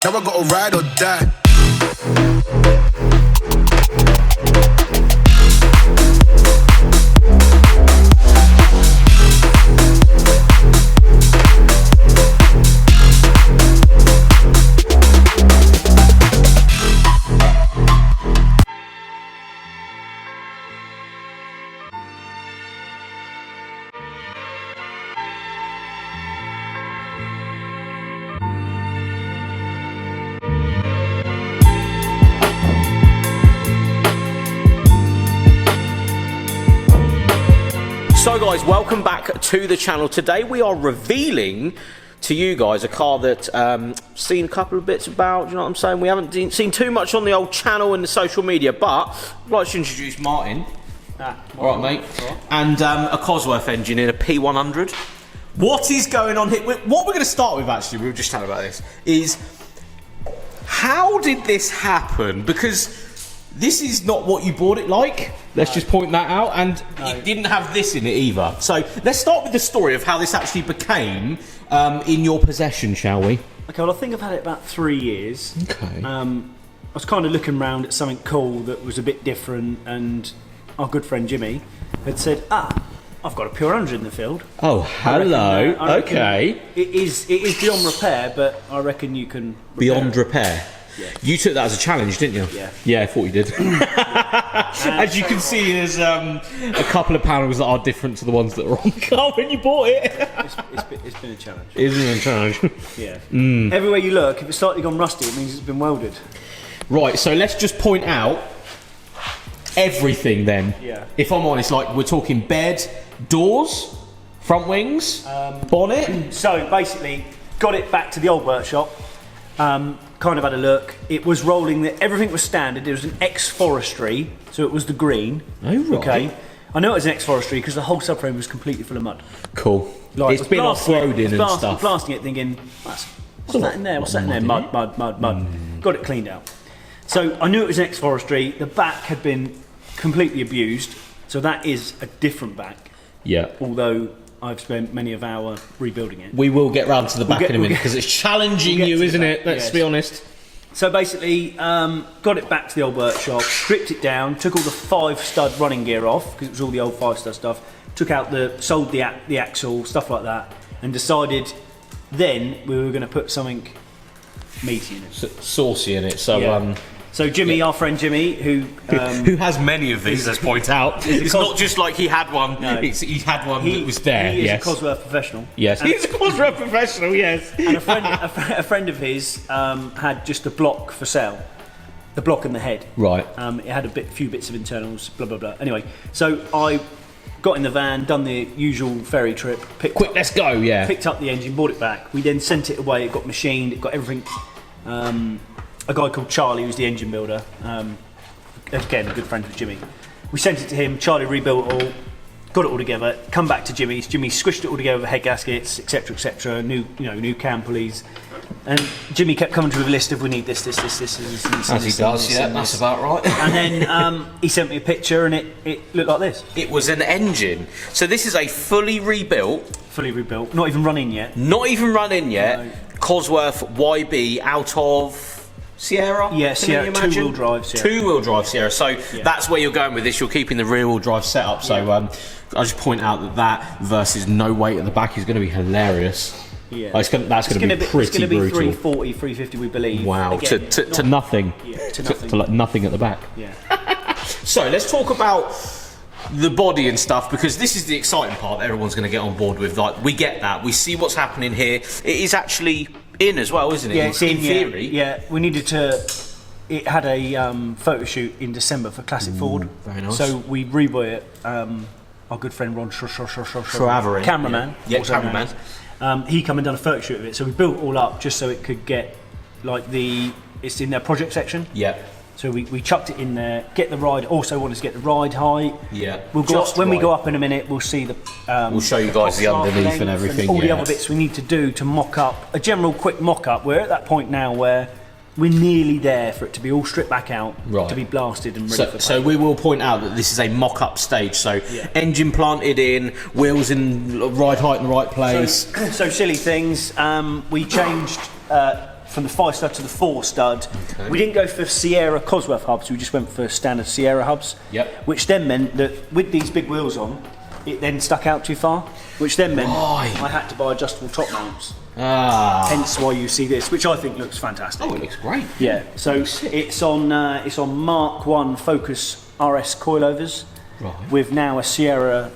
Now I gotta ride or die. So guys, welcome back to the channel. Today we are revealing to you guys a car that seen a couple of bits about, do you know what I'm saying? We haven't seen too much on the old channel and the social media, but I'd like to introduce Martin. Alright mate. Right. And a COSWORTH engine in a P100. What is going on here? What we're going to start with, actually, we were just chatting about this, is how did this happen? Because this is not what you bought it like. Let's just point that out. And it didn't have this in it either. So let's start with the story of how this actually became in your possession, shall we? Okay, well I think I've had it about 3 years. Okay. I was kind of looking around at something cool that was a bit different, and our good friend Jimmy had said, I've got a P100 in the field. Oh, hello. I reckon Okay. It is beyond repair, but I reckon you can Beyond repair. Yeah. You took that as a challenge, didn't you? Yeah. Yeah, I thought you did. As you can see, there's a couple of panels that are different to the ones that were on the car when you bought it. It's been a challenge. Isn't it a challenge? Yeah. Everywhere you look, if it's slightly gone rusty, it means it's been welded. Right, so let's just point out everything then. Yeah. If I'm honest, like we're talking bed, doors, front wings, bonnet. So basically, got it back to the old workshop. Kind of had a look. It was rolling. Everything was standard. There was an X-Forestry, so it was the green. Oh, right. Okay. I know it was an X-Forestry because the whole subframe was completely full of mud. Cool. Like, it's been off-roading and stuff. Blasting it, thinking, what's that in there? What's that in there? Mud. Got it cleaned out. So I knew it was an X-Forestry. The back had been completely abused, so that is a different back. Yeah. Although I've spent many of our rebuilding it. We will get round to the back in a minute because it's challenging you, isn't it? Let's be honest. So basically, got it back to the old workshop, stripped it down, took all the 5-stud running gear off because it was all the old 5-stud stuff. Took out sold the axle, stuff like that, and decided then we were going to put something meaty in it, Saucy in it. So yeah. So Jimmy, our friend Jimmy, who has many of these, let's point out. It's not just like he had one. No. He had one that was there. He is yes. a COSWORTH professional. Yes, he's a COSWORTH professional. Yes. And a friend of his had just a block for sale, the block in the head. Right. It had few bits of internals. Blah blah blah. Anyway, so I got in the van, done the usual ferry trip. Let's go. Yeah. Picked up the engine, brought it back. We then sent it away. It got machined. It got everything. A guy called Charlie, who's the engine builder, again a good friend with Jimmy. We sent it to him. Charlie rebuilt it all, got it all together. Come back to Jimmy. Jimmy squished it all together with head gaskets, etc., etc. New cam pulleys, and Jimmy kept coming to a list of we need this. As he does, yeah, that's about right. And then he sent me a picture, and it looked like this. It was an engine. So this is a fully rebuilt, not even run in yet. No. COSWORTH YB out of Sierra? Yeah, Sierra, two-wheel drive Sierra. Two-wheel drive Sierra, so yeah. That's where you're going with this, you're keeping the rear-wheel drive setup, so yeah. I just point out that versus no weight at the back is going to be hilarious. Yeah. That's going to be pretty brutal. It's going to be 340, 350 we believe. Wow, again, to nothing. Yeah, to nothing. To like nothing at the back. Yeah. So let's talk about the body and stuff, because this is the exciting part that everyone's going to get on board with. Like, we get that, we see what's happening here. It is actually in as well, isn't it? Yeah, it's in theory. Yeah, we needed to. It had a photo shoot in December for Classic Ford. Very nice. So we rebuilt it. Our good friend Ron Schravery, cameraman. Yeah, cameraman. He come and done a photo shoot of it. So we built it all up just so it could get like it's in their project section. Yeah. So we chucked it in there. Get the ride. Also wanted to get the ride height. Yeah. We'll go up, when we go up in a minute. We'll see the. We'll show you guys the underneath and everything. All the other bits we need to do to mock up a general quick mock up. We're at that point now where we're nearly there for it to be all stripped back out, to be blasted and ready for paint. So we will point out that this is a mock-up stage. So engine planted in, wheels in ride height in the right place. So silly things. We changed from the 5 stud to the 4 stud. Okay. We didn't go for Sierra COSWORTH hubs, we just went for standard Sierra hubs. Yep. Which then meant that with these big wheels on, it then stuck out too far, which then meant I had to buy adjustable top mounts. Hence why you see this, which I think looks fantastic. Oh, it looks great. Yeah, so it's on Mark 1 Focus RS coilovers. Right. With now a Sierra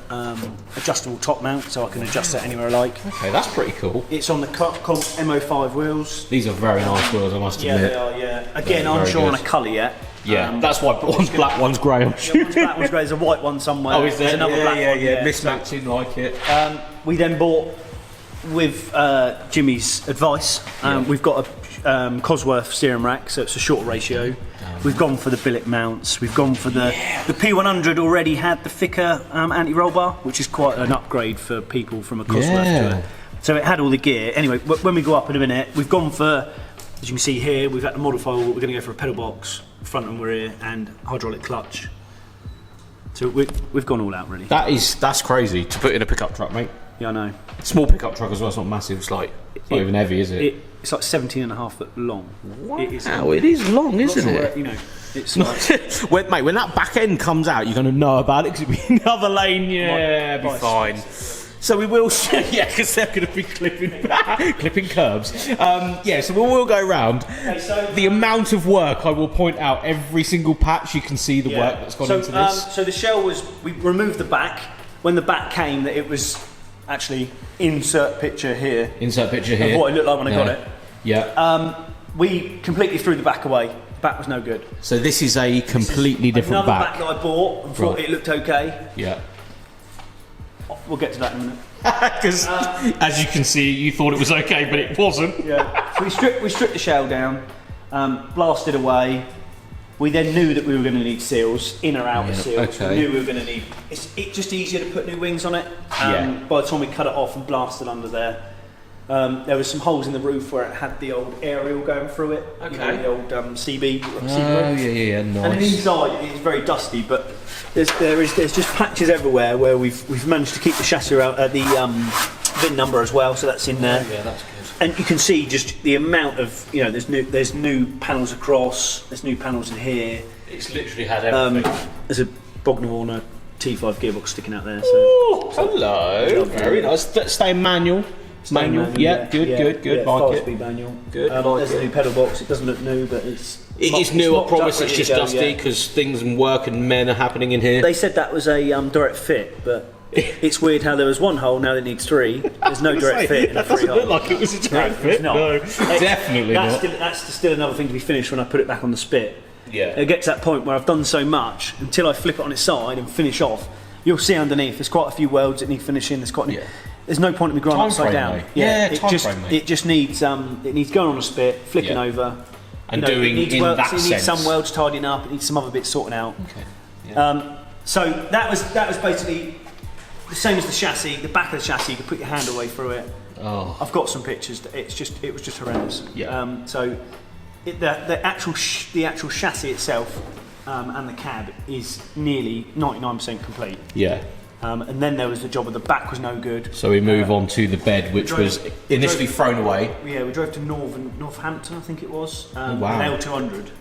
adjustable top mount, so I can adjust that anywhere I like. Okay, that's pretty cool. It's on the Comp MO5 wheels. These are very nice wheels, I must admit. Yeah, they are, yeah. Again, I'm sure on a colour yet. Yeah, that's why one's black, one's grey, I'm sure. Yeah, one's black, one's grey, there's a white one somewhere. Oh, is there? There's another black one. Yeah, mismatching like it. We then bought, with Jimmy's advice, we've got a COSWORTH steering rack, so it's a shorter ratio. We've gone for the billet mounts. We've gone for the P100 already had the thicker anti-roll bar, which is quite an upgrade for people from a COSWORTH to it. So it had all the gear. Anyway, when we go up in a minute, we've gone for, as you can see here, we've had to modify. We're going to go for a pedal box, front and rear, and hydraulic clutch. So we've gone all out really. That's crazy to put in a pickup truck, mate. Yeah, I know. Small pickup truck as well. It's not massive. It's not even heavy, is it? It's like 17.5 foot long. Wow, it is long, isn't it? You know, it's like, mate, when that back end comes out, you're going to know about it because it'll be another lane. Yeah, be fine. So we will, because they're going to be clipping curbs. So we will go round. Okay, so the amount of work, I will point out every single patch. You can see the work that's gone into this. So the shell was, we removed the back. When the back came, that it was actually insert picture here. Insert picture here. Of what it looked like when I got it. Yeah. We completely threw the back away. The back was no good. So this is a completely different another back. Another back that I bought and thought it looked okay. Yeah. We'll get to that in a minute. Because as you can see, you thought it was okay, but it wasn't. Yeah. So we stripped the shell down, blasted away. We then knew that we were going to need seals, inner outer seals. Okay. We knew we were going to need. It's just easier to put new wings on it. By the time we cut it off and blasted under there, there was some holes in the roof where it had the old aerial going through it. Okay. You know, the old CB. Oh yeah, nice. And inside it's very dusty, but there's just patches everywhere where we've managed to keep the chassis out at the VIN number as well, so that's in there. Yeah, that's good. And you can see just the amount of, there's new panels across, there's new panels in here. It's literally had everything. There's a Bogner Warner T5 gearbox sticking out there. Ooh, hello. Very nice. Stay manual. Manual. Yeah, good. Yeah, like it. Speed manual. Good. There's a new pedal box. It doesn't look new, but it is new. I promise. It's just dusty because things and work and men are happening in here. They said that was a direct fit, but it's weird how there was one hole, now it needs 3. There's no direct fit in a 3 hole. That doesn't look like it was a direct fit. No, definitely not. That's still another thing to be finished when I put it back on the spit. Yeah. It gets to that point where I've done so much until I flip it on its side and finish off. You'll see underneath there's quite a few welds that need finishing. There's no point in me grinding upside down. It just needs going on a spit, flicking over, and doing in that sense. It needs some welds tidying up. It needs some other bits sorting out. Okay. Yeah. So that was basically the same as the chassis. The back of the chassis, you could put your hand away through it. Oh. I've got some pictures. It was just horrendous. Yeah. The actual chassis itself and the cab is nearly 99% complete. Yeah. And then there was the job of the back was no good. So we move on to the bed, which was initially thrown away. Yeah, we drove to Northampton, I think it was. Wow. An L200.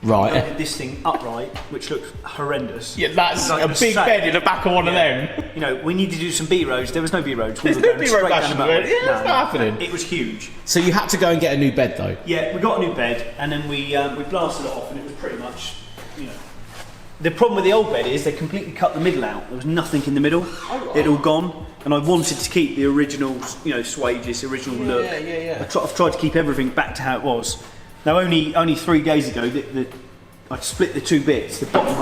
Right. We did this thing upright, which looked horrendous. Yeah, that's like a big bed in the back of one of them. We needed to do some B roads. There was no B roads. There's no B road bashing. It's not happening. It was huge. So you had to go and get a new bed, though. Yeah, we got a new bed, and then we blasted it off, and it was pretty much, The problem with the old bed is they completely cut the middle out. There was nothing in the middle. It all gone. And I wanted to keep the original, swages, original look. Yeah. I've tried to keep everything back to how it was. Now, only 3 days ago, I split the 2 bits. The bottom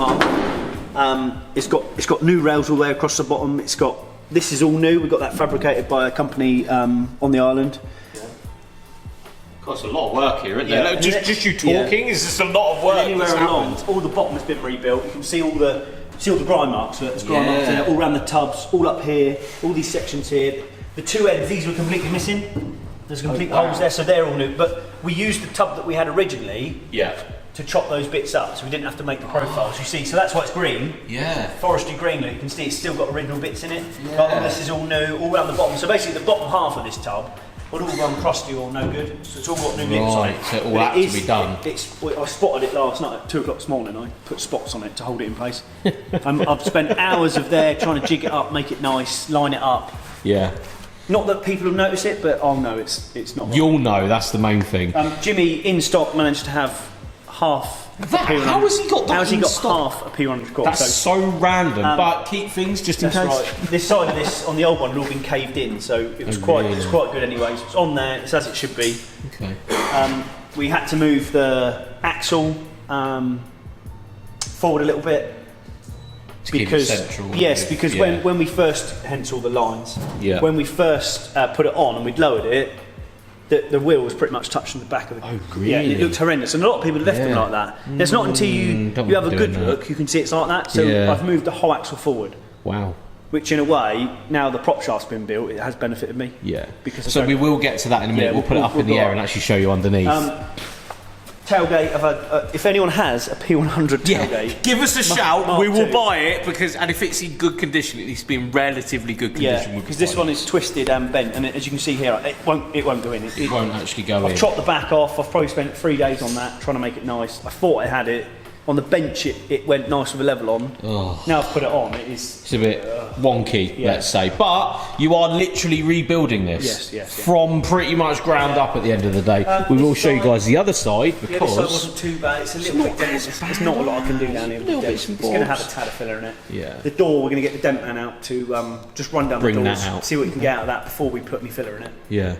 half, it's got new rails all the way across the bottom. This is all new. We got that fabricated by a company on the island. It's a lot of work here, isn't there? Just you talking is just a lot of work. Anywhere along, all the bottom has been rebuilt. You can see all the grind marks. There's grind marks there, all around the tubs, all up here, all these sections here. The 2 ends, these were completely missing. There's complete holes there, so they're all new. But we used the tub that we had originally to chop those bits up, so we didn't have to make the profiles. You see, so that's why it's green. Yeah. Forestry green. Look, you can see it's still got original bits in it. Yeah. But all this is all new, all around the bottom. So basically, the bottom half of this tub But all run crusty or no good, so it's all got new lips on it. So it all But had to be done. I spotted it last night at 2 o'clock this morning. I put spots on it to hold it in place. I've spent hours of there trying to jig it up, make it nice, line it up. Yeah. Not that people will notice it, but I'll know it's not. You'll know, that's the main thing. Jimmy in stock managed to have half. How has he got that? How has he in got stock? half a P100 core? That's so random. But keep things just in That's case. right. This side of this on the old one had all been caved in, so it was quite good anyway. So it's on there. It's as it should be. Okay. We had to move the axle forward a little bit. Because when we first, hence all the lines. Yeah. When we first put it on and we'd lowered it, the wheel was pretty much touching the back of the. Oh, really? Yeah, and it looked horrendous, and a lot of people left them like that. It's not until you have a good look you can see it's like that. So I've moved the whole axle forward. Wow. Which in a way, now the prop shaft's been built, it has benefited me. Yeah. Because so we will get to that in a minute. We'll put it up in the air and actually show you underneath. Tailgate, if anyone has a P100 tailgate, give us a shout. We will buy it and if it's in good condition, it needs to be in relatively good condition. Yeah, because this one is twisted and bent, and as you can see here, it won't go in. It won't actually go in. I've chopped the back off. I've probably spent 3 days on that trying to make it nice. I thought I had it. On the bench, it went nice with a level on. Oh. Now I've put it on. It's a bit wonky, let's say. But you are literally rebuilding this from pretty much ground up at the end of the day. We will show you guys the other side because this side wasn't too bad. It's a little bit dense. There's not a lot I can do down here. It's going to have a Caterpillar in it. Yeah. The door, we're going to get the dent man out to just run down the doors, see what we can get out of that before we put any filler in it. Yeah.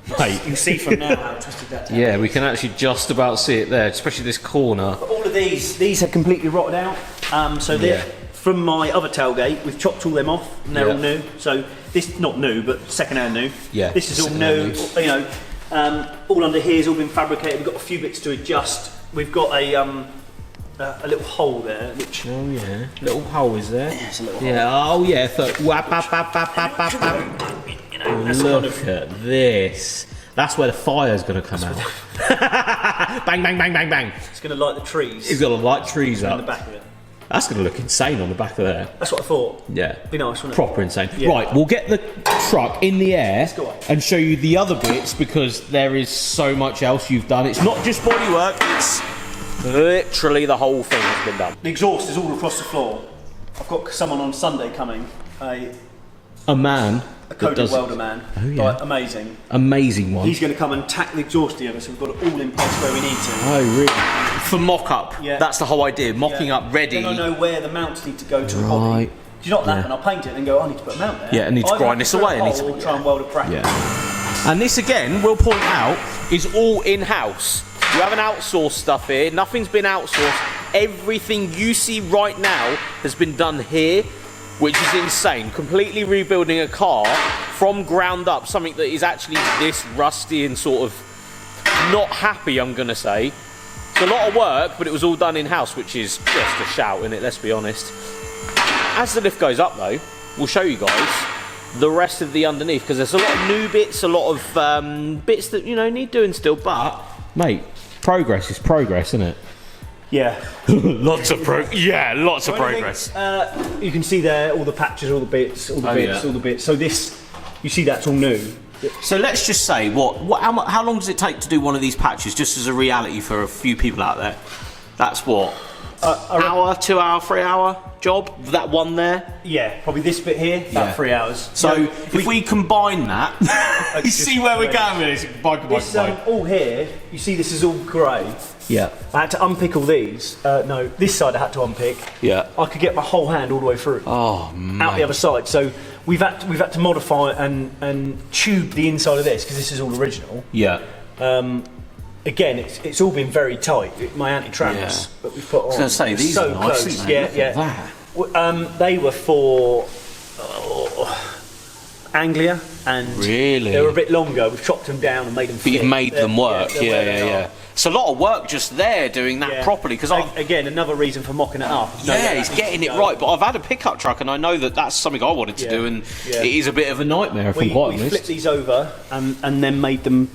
Hey. You can see from now how twisted that is. Yeah, we can actually just about see it there, especially this corner. But all of these are completely rotted out. So they're from my other tailgate. We've chopped all them off, and they're all new. So this not new, but second-hand new. Yeah. This is all new. You know, all under here's all been fabricated. We've got a few bits to adjust. We've got a little hole there, which little hole is there. Yeah, it's a little hole. Oh yeah. Look at this. That's where the fire's going to come out. Bang, bang, bang, bang, bang. It's going to light the trees. It's going to light trees up. In the back of it. That's going to look insane on the back of there. That's what I thought. Yeah. Be nice, wouldn't it? Proper insane. Yeah. Right, we'll get the truck in the air and show you the other bits because there is so much else you've done. It's not just bodywork, it's literally the whole thing has been done. The exhaust is all across the floor. I've got someone on Sunday coming. A coded welder man. Oh, yeah. Like, amazing one. He's going to come and tack the exhaust together, so we've got it all in place where we need to. Oh, really? For mock-up. Yeah. That's the whole idea. Mocking up ready. Then I know where the mounts need to go to a hobby. Do you not that? And I'll paint it and go, I need to put a mount there. Yeah, I need to grind this away. I need to try and weld a bracket. Yeah. And this, again, we'll point out, is all in-house. You haven't outsourced stuff here. Nothing's been outsourced. Everything you see right now has been done here, which is insane. Completely rebuilding a car from ground up, something that is actually this rusty and sort of not happy, I'm going to say. It's a lot of work, but it was all done in-house, which is just a shout, innit? Let's be honest. As the lift goes up, though, we'll show you guys the rest of the underneath, because there's a lot of new bits, a lot of bits that, you know, need doing still, but, mate, progress is progress, isn't it? Yeah. lots of progress. You can see there all the patches, all the bits. So this, you see that's all new. So let's just say, how long does it take to do one of these patches, just as a reality for a few people out there? That's what? Hour, 2 hour, 3 hour job? That one there? Yeah, probably this bit here, about 3 hours. So if we combine that, you see where we're going with this? All here, you see this is all grey. Yeah. I had to unpick all these. No, this side I had to unpick. Yeah. I could get my whole hand all the way through. Oh, man. Out the other side. So we've had to modify and tube the inside of this because this is all original. Yeah. Again, it's all been very tight. My anti-tramps that we've put on. I was going to say, these are nice. Close. Yeah. They were for Anglia, and really? They were a bit longer. We've chopped them down and made them fit. But you've made them work. Yeah. It's a lot of work just there doing that properly. Because again, another reason for mocking it up. He's getting it right. But I've had a pickup truck, and I know that that's something I wanted to do, and it is a bit of a nightmare. If I'm quite honest. We flipped these over and then made them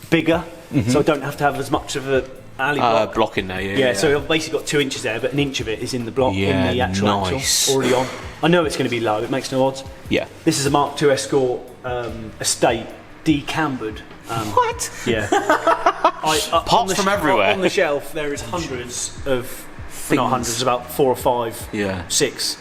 bigger, so I don't have to have as much of a alley block in there. Yeah. So I've basically got 2 inches there, but an inch of it is in the block, in the actual axle, already on. I know it's going to be low. It makes no odds. Yeah. This is a Mark II Escort estate decambered. What? Yeah. Parts from everywhere. On the shelf, there is hundreds of, not hundreds, about 4 or 5, 6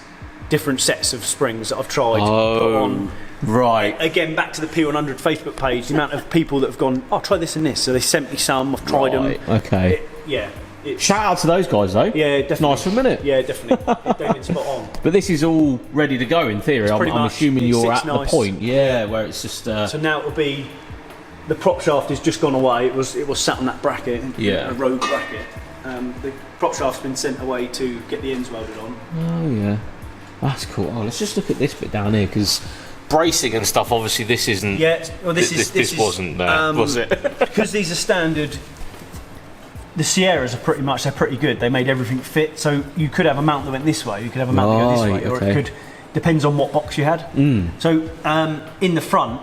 different sets of springs that I've tried to put on. Right. Again, back to the P100 Facebook page, the amount of people that have gone, oh, try this and this. So they sent me some, I've tried them. Okay. Shout out to those guys, though. Yeah, definitely. Nice for a minute. Yeah, definitely. They've been spot on. But this is all ready to go in theory. I'm assuming you're at the point, where it's just. So now it'll be. The prop shaft has just gone away. It was sat on that bracket, a rogue bracket. The prop shaft's been sent away to get the ends welded on. Oh yeah, that's cool. Oh, let's just look at this bit down here because bracing and stuff. Obviously, this isn't. Yeah, well, this wasn't there, was it? Because these are standard. The Sierras are they're pretty good. They made everything fit. So you could have a mount that went this way. You could have a mount that go this way, or it could depends on what box you had. So in the front.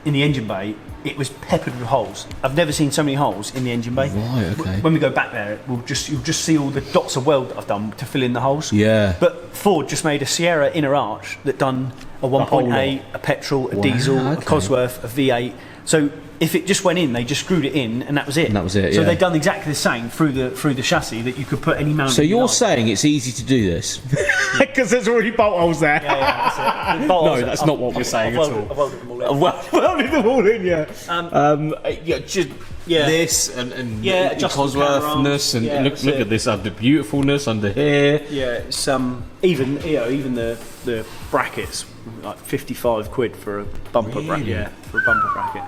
In the engine bay, it was peppered with holes. I've never seen so many holes in the engine bay. Right, okay. When we go back there, you'll just see all the dots of weld that I've done to fill in the holes. Yeah. But Ford just made a Sierra inner arch that done a 1.8, a petrol, a diesel, a COSWORTH, a V8. So if it just went in, they just screwed it in, and that was it. And that was it. So they've done exactly the same through the chassis that you could put any mount. So you're saying it's easy to do this because there's already bolt holes there. Yeah, that's it. No, that's not what we're saying at all. I've welded them all in. Welded them all in, this and COSWORTHness and look at this under beautifulness under here. Yeah, it's even the brackets, like 55 quid for a bumper bracket. Yeah, for a bumper bracket.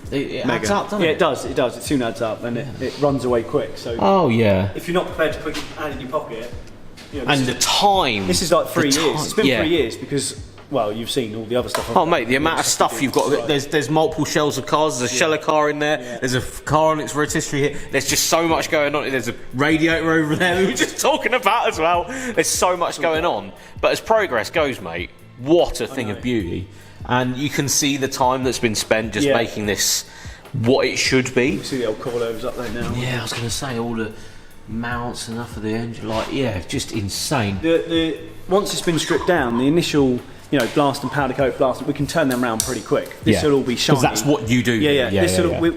It adds up, doesn't it? Yeah, it does. It soon adds up, and it runs away quick. So. Oh yeah. If you're not prepared to put your hand in your pocket. The time. This is like 3 years. It's been 3 years because. Well, you've seen all the other stuff. Oh, mate, the amount of stuff you've got. There's multiple shells of cars. There's a shell of car in there. Yeah. There's a car on its rotisserie here. There's just so much going on. There's a radiator over there we were just talking about as well. There's so much going on. But as progress goes, mate, what a thing of beauty. And you can see the time that's been spent just making this what it should be. You see the old coilovers up there now. Yeah, I was going to say, all the mounts and enough of the engine. Just insane. Once it's been stripped down, the initial... blast and powder coat blast, we can turn them around pretty quick. This will all be shiny. Because that's what you do.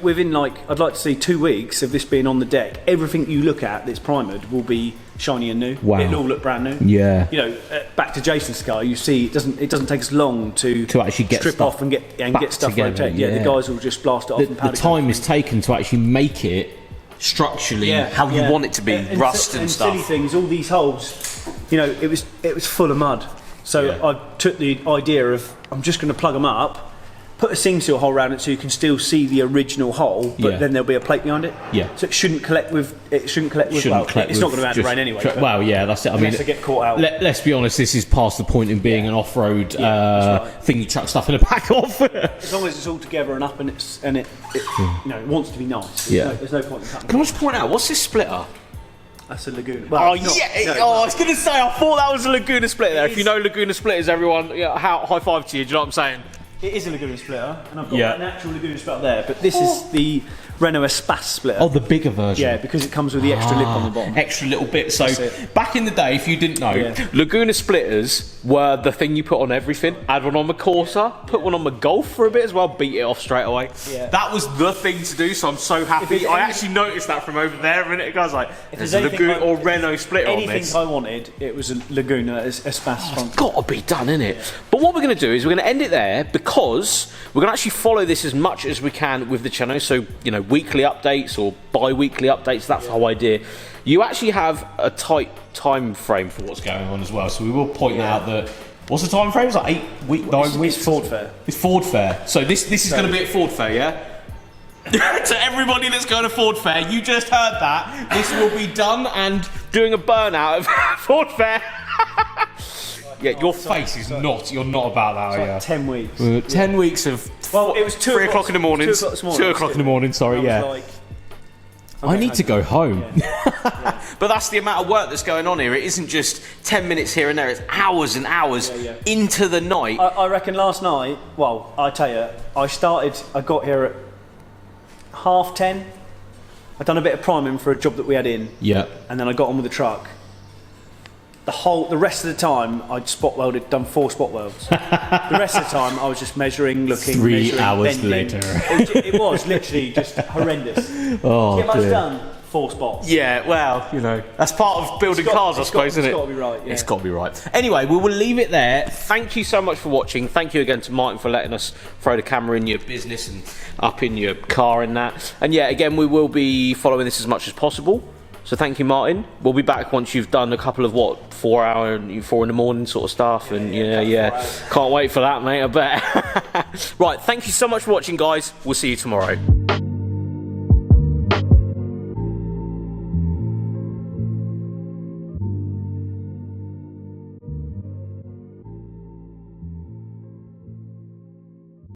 Within I'd like to see 2 weeks of this being on the deck. Everything you look at that's primered will be shiny and new. Wow. It'll all look brand new. Yeah. Back to Jason's car, you see it doesn't take us long to actually get strip off and get stuff rotated. Yeah, the guys will just blast it off and powder coat. The time is taken to actually make it structurally how you want it to be, rust and stuff. Silly things, all these holes, it was full of mud. So I took the idea of I'm just going to plug them up, put a seam seal hole around it so you can still see the original hole, but then there'll be a plate behind it. Yeah. So it shouldn't collect with. It's not going to add rain anyway. That's it. I mean, get caught out. Let's be honest. This is past the point in being an off-road thing you chuck stuff in the back of. As long as it's all together and up and it wants to be nice. There's no point in cutting. Can I just point out what's this splitter? That's a Laguna. I was going to say, I thought that was a Laguna splitter there. If you know Laguna splitters, everyone, high five to you, do you know what I'm saying? It is a Laguna splitter, and I've got an actual Laguna splitter there, but this is the Renault Espace splitter. Oh, the bigger version. Yeah, because it comes with the extra lip on the bottom. Extra little bit. So, back in the day, if you didn't know, Laguna splitters were the thing you put on everything. Add one on my Corsa, put one on my Golf for a bit as well, beat it off straight away. Yeah. That was the thing to do, so I'm so happy. I actually noticed that from over there a minute ago. I was like, there's a Laguna or Renault splitter on this. Anything I wanted, it was a Laguna Espace front. It's got to be done, innit? Yeah. But what we're going to do is we're going to end it there because we're going to actually follow this as much as we can with the channel. So, weekly updates or bi-weekly updates, that's the whole idea. You actually have a tight time frame for what's going on as well, so we will point out that what's the time frame? It's like 8 weeks, 9 weeks. It's Ford Fair. It's Ford Fair. So this is going to be at Ford Fair, yeah? To everybody that's going to Ford Fair, you just heard that. This will be done and doing a burnout of Ford Fair. Your face is not. You're not about that, are you? 10 weeks. 10 weeks of. Well, it was 3 o'clock in the morning. 2 o'clock in the morning. Sorry, I need to go home. But that's the amount of work that's going on here. It isn't just 10 minutes here and there. It's hours and hours into the night. I reckon last night. Well, I tell you, I got here at 10:30. I'd done a bit of priming for a job that we had in. Yeah. And then I got on with the truck. the rest of the time I'd spot welded, done 4 spot welds. The rest of the time I was just measuring, looking. 3 measuring, hours bending. later. It was literally just horrendous. Oh, Get much dear. done. 4 spots. Yeah, well, you know, that's part of building cars, I suppose, isn't it? It's got to be right, yeah. It's got to be right. Anyway, we will leave it there. Thank you so much for watching. Thank you again to Martin for letting us throw the camera in your business and up in your car and that. And yeah, again, we will be following this as much as possible. So thank you, Martin. We'll be back once you've done a couple of 4 in the morning sort of stuff, and yeah. Can't wait for that, mate. I bet. Right, thank you so much for watching, guys. We'll see you tomorrow.